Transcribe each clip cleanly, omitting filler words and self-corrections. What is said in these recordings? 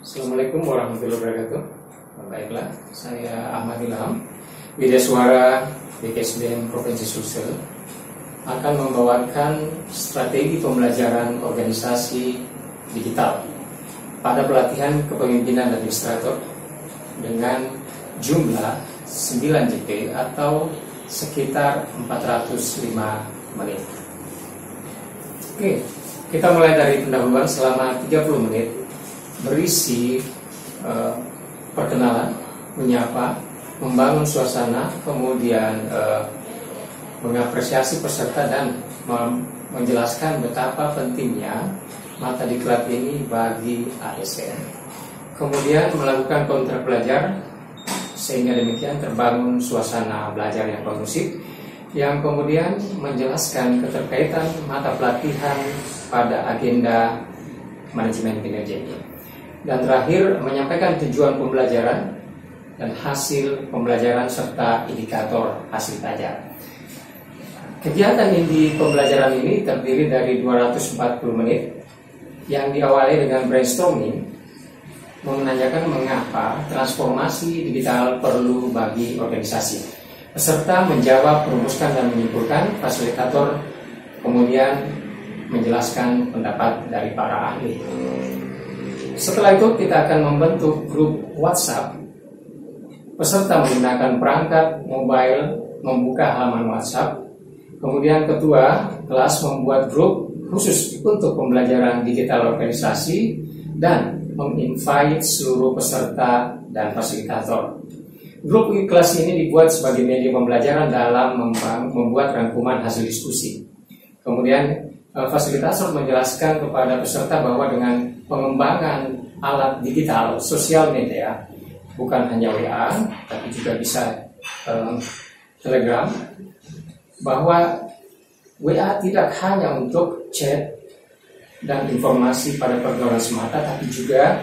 Assalamualaikum warahmatullahi wabarakatuh. Baiklah, saya Ahmad Ilham, Widya Suara BKSDM Provinsi Sulsel, akan membawakan strategi pembelajaran organisasi digital pada pelatihan kepemimpinan administrator dengan jumlah 9 JP atau sekitar 405 menit. Oke, kita mulai dari pendahuluan selama 30 menit berisi perkenalan, menyapa, membangun suasana, kemudian mengapresiasi peserta dan menjelaskan betapa pentingnya mata diklat ini bagi ASN. Kemudian melakukan counter pelajar sehingga demikian terbangun suasana belajar yang kondusif, yang kemudian menjelaskan keterkaitan mata pelatihan pada agenda manajemen kinerja ini. Dan terakhir menyampaikan tujuan pembelajaran dan hasil pembelajaran serta indikator hasil belajar. Kegiatan inti pembelajaran ini terdiri dari 240 menit yang diawali dengan brainstorming, menanyakan mengapa transformasi digital perlu bagi organisasi. Peserta menjawab, merumuskan dan menyimpulkan, fasilitator kemudian menjelaskan pendapat dari para ahli. Setelah itu kita akan membentuk grup WhatsApp. Peserta menggunakan perangkat mobile membuka halaman WhatsApp. Kemudian ketua kelas membuat grup khusus untuk pembelajaran digital organisasi dan menginvite seluruh peserta dan fasilitator. Grup kelas ini dibuat sebagai media pembelajaran dalam membuat rangkuman hasil diskusi. Kemudian fasilitator menjelaskan kepada peserta bahwa dengan pengembangan alat digital, sosial media, bukan hanya WA, tapi juga bisa Telegram, bahwa WA tidak hanya untuk chat dan informasi pada pergaulan semata, tapi juga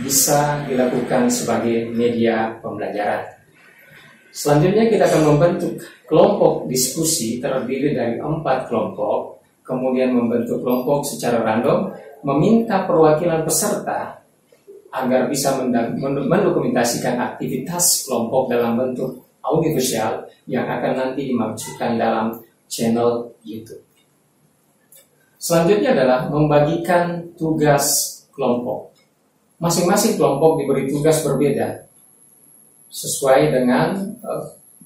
bisa dilakukan sebagai media pembelajaran. Selanjutnya kita akan membentuk kelompok diskusi terdiri dari 4 kelompok, kemudian membentuk kelompok secara random, meminta perwakilan peserta agar bisa mendokumentasikan aktivitas kelompok dalam bentuk audiovisual yang akan nanti dimasukkan dalam channel YouTube. Selanjutnya adalah membagikan tugas kelompok. Masing-masing kelompok diberi tugas berbeda sesuai dengan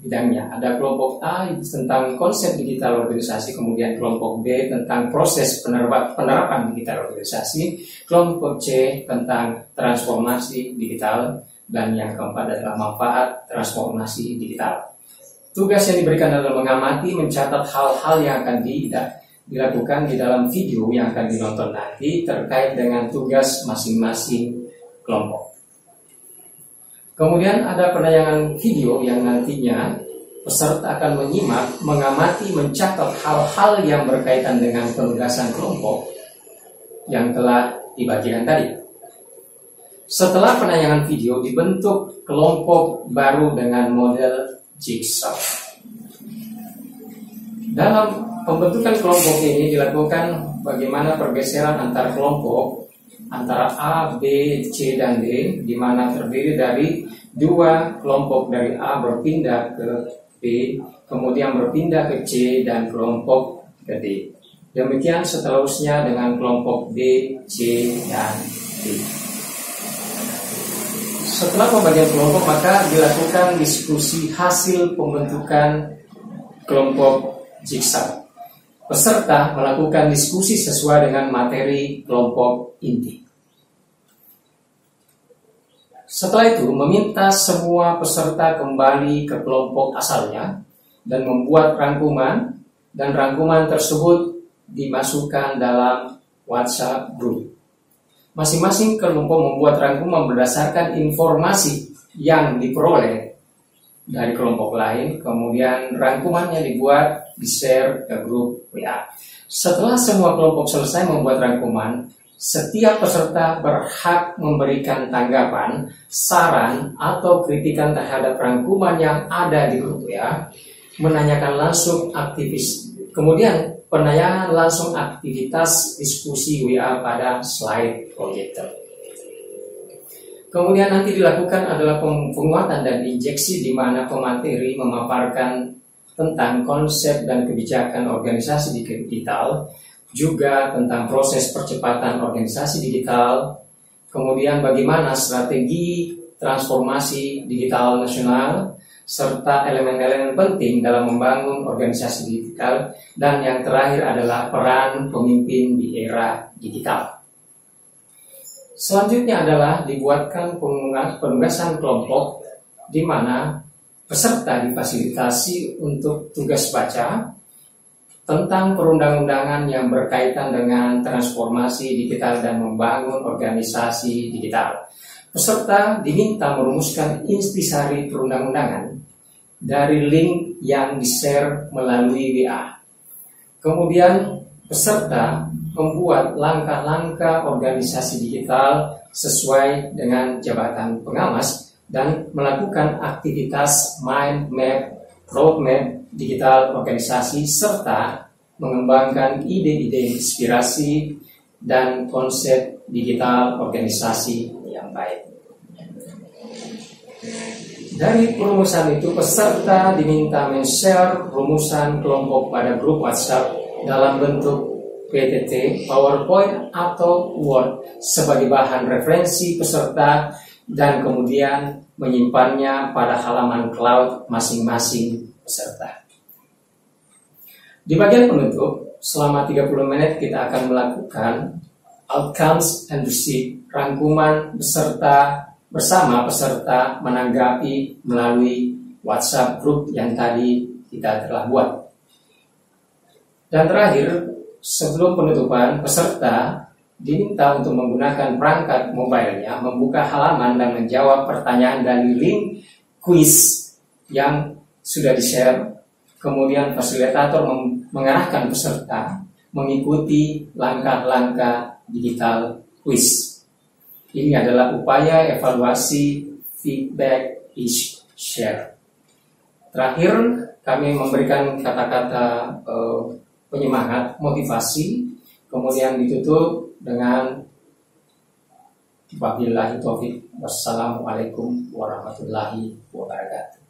bidangnya. Ada kelompok A tentang konsep digital organisasi, kemudian kelompok B tentang proses penerapan digital organisasi, kelompok C tentang transformasi digital, dan yang keempat adalah manfaat transformasi digital. Tugas yang diberikan adalah mengamati, mencatat hal-hal yang akan dilakukan di dalam video yang akan dinonton nanti terkait dengan tugas masing-masing kelompok. Kemudian ada penayangan video yang nantinya peserta akan menyimak, mengamati, mencatat hal-hal yang berkaitan dengan penugasan kelompok yang telah dibagikan tadi. Setelah penayangan video, dibentuk kelompok baru dengan model jigsaw. Dalam pembentukan kelompok ini dilakukan bagaimana pergeseran antar kelompok antara A, B, C, dan D, di mana terdiri dari 2 kelompok dari A berpindah ke B, kemudian berpindah ke C, dan kelompok ke D. Demikian seterusnya dengan kelompok B, C, dan D. Setelah pembagian kelompok, maka dilakukan diskusi hasil pembentukan kelompok jigsaw. Peserta melakukan diskusi sesuai dengan materi kelompok inti. Setelah itu, meminta semua peserta kembali ke kelompok asalnya dan membuat rangkuman, dan rangkuman tersebut dimasukkan dalam WhatsApp group. Masing-masing kelompok membuat rangkuman berdasarkan informasi yang diperoleh dari kelompok lain, kemudian rangkumannya dibuat, di-share ke grup WA. Setelah semua kelompok selesai membuat rangkuman, setiap peserta berhak memberikan tanggapan, saran, atau kritikan terhadap rangkuman yang ada di grup WA, menanyakan langsung kemudian penanyakan langsung aktivitas diskusi WA pada slide proyektor. Kemudian nanti dilakukan adalah penguatan dan injeksi di mana pemateri memaparkan tentang konsep dan kebijakan organisasi digital, juga tentang proses percepatan organisasi digital, kemudian bagaimana strategi transformasi digital nasional, serta elemen-elemen penting dalam membangun organisasi digital, dan yang terakhir adalah peran pemimpin di era digital. Selanjutnya adalah dibuatkan penugasan kelompok di mana peserta difasilitasi untuk tugas baca tentang perundang-undangan yang berkaitan dengan transformasi digital dan membangun organisasi digital. Peserta diminta merumuskan intisari perundang-undangan dari link yang di-share melalui WA. Kemudian peserta membuat langkah-langkah organisasi digital sesuai dengan jabatan pengawas dan melakukan aktivitas mind map, roadmap digital organisasi serta mengembangkan ide-ide inspirasi dan konsep digital organisasi yang baik. Dari perumusan itu, peserta diminta men-share rumusan kelompok pada grup WhatsApp dalam bentuk PPT, PowerPoint, atau Word sebagai bahan referensi peserta dan kemudian menyimpannya pada halaman cloud masing-masing peserta. Di bagian penutup, selama 30 menit kita akan melakukan outcomes and receipt, rangkuman bersama peserta menanggapi melalui WhatsApp group yang tadi kita telah buat. Dan terakhir, sebelum penutupan, peserta diminta untuk menggunakan perangkat mobile-nya, membuka halaman dan menjawab pertanyaan dari link quiz yang sudah di-share. Kemudian fasilitator mengarahkan peserta mengikuti langkah-langkah digital quiz. Ini adalah upaya evaluasi feedback is share. Terakhir, kami memberikan kata-kata penyemangat, motivasi, kemudian ditutup dengan wabillahi taufik. Wassalamualaikum warahmatullahi wabarakatuh.